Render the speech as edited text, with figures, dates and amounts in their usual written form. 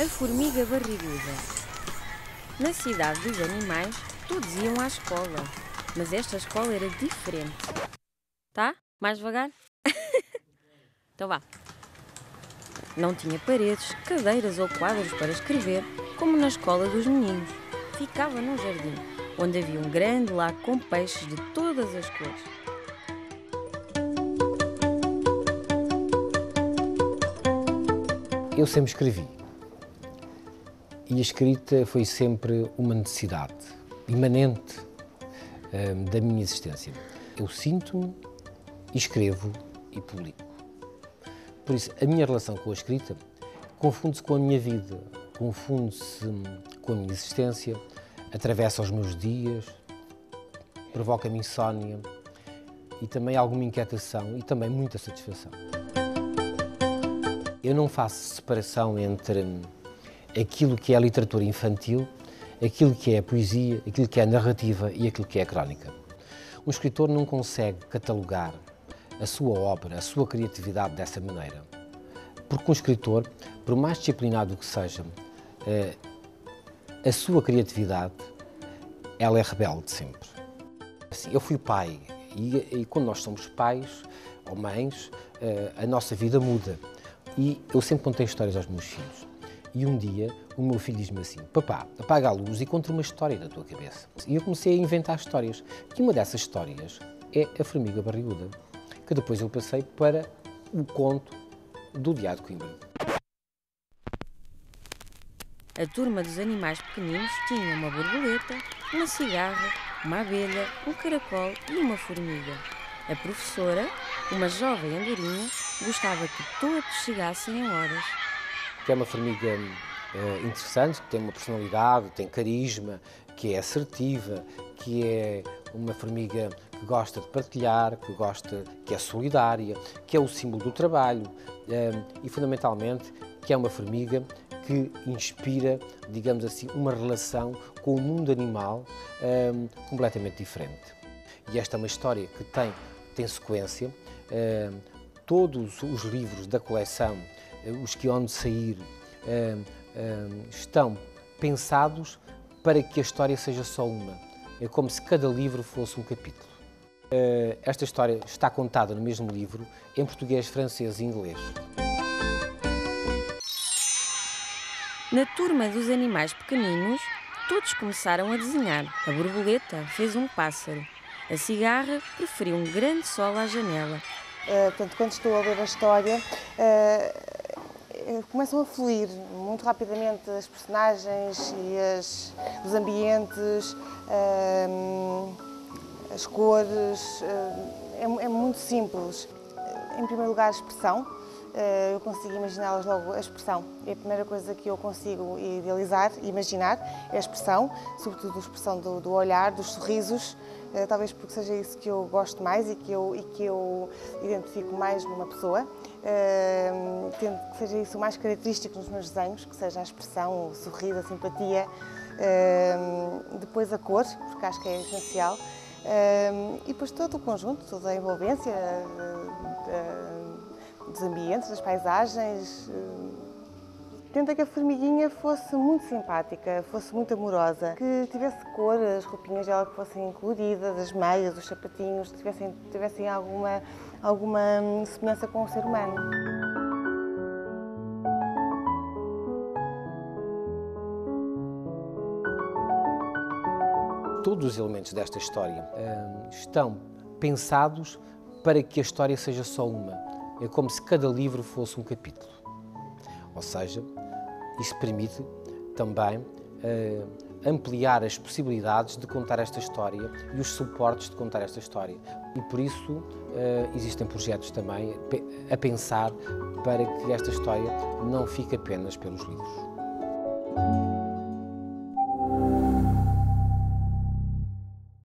A formiga barriguda. Na cidade dos animais, todos iam à escola, mas esta escola era diferente. Tá? Mais devagar? Então vá. Não tinha paredes, cadeiras ou quadros para escrever, como na escola dos meninos. Ficava num jardim, onde havia um grande lago com peixes de todas as cores. Eu sempre escrevi. E a escrita foi sempre uma necessidade imanente da minha existência. Eu sinto-me, escrevo e publico. Por isso, a minha relação com a escrita confunde-se com a minha vida, confunde-se com a minha existência, atravessa os meus dias, provoca-me insónia e também alguma inquietação e também muita satisfação. Eu não faço separação entre aquilo que é a literatura infantil, aquilo que é a poesia, aquilo que é a narrativa e aquilo que é a crónica. Um escritor não consegue catalogar a sua obra, a sua criatividade dessa maneira. Porque um escritor, por mais disciplinado que seja, a sua criatividade, ela é rebelde sempre. Assim, eu fui pai e quando nós somos pais ou mães, a nossa vida muda. E eu sempre contei histórias aos meus filhos. E um dia o meu filho diz-me assim: papá, apaga a luz e conta uma história da tua cabeça. E eu comecei a inventar histórias. E uma dessas histórias é a formiga barriguda, que depois eu passei para o conto do Diário de Coimbra. A turma dos animais pequeninos tinha uma borboleta, uma cigarra, uma abelha, um caracol e uma formiga. A professora, uma jovem andorinha, gostava que todos chegassem em horas. Que é uma formiga interessante, que tem uma personalidade, tem carisma, que é assertiva, que é uma formiga que gosta de partilhar, que é solidária, que é o símbolo do trabalho e, fundamentalmente, que é uma formiga que inspira, digamos assim, uma relação com o mundo animal completamente diferente. E esta é uma história que tem sequência. Todos os livros da coleção, os que hão de sair, estão pensados para que a história seja só uma. É como se cada livro fosse um capítulo. Esta história está contada no mesmo livro, em português, francês e inglês. Na turma dos animais pequeninos, todos começaram a desenhar. A borboleta fez um pássaro. A cigarra preferiu um grande sol à janela. Portanto, quando estou a ler a história, começam a fluir muito rapidamente as personagens e os ambientes, as cores, é muito simples. Em primeiro lugar, a expressão, eu consigo imaginá-las logo, a expressão é a primeira coisa que eu consigo idealizar e imaginar, é a expressão, sobretudo a expressão do olhar, dos sorrisos, talvez porque seja isso que eu gosto mais e que eu identifico mais numa pessoa. Tento que seja isso o mais característico nos meus desenhos, que seja a expressão, o sorriso, a simpatia, depois a cor, porque acho que é essencial, e depois todo o conjunto, toda a envolvência dos ambientes, das paisagens. Tenta que a formiguinha fosse muito simpática, fosse muito amorosa, que tivesse cor, as roupinhas dela que fossem coloridas, as meias, os sapatinhos, tivessem alguma semelhança com o ser humano. Todos os elementos desta história estão pensados para que a história seja só uma. É como se cada livro fosse um capítulo. Ou seja, isso permite também ampliar as possibilidades de contar esta história e os suportes de contar esta história. E por isso existem projetos também a pensar para que esta história não fique apenas pelos livros.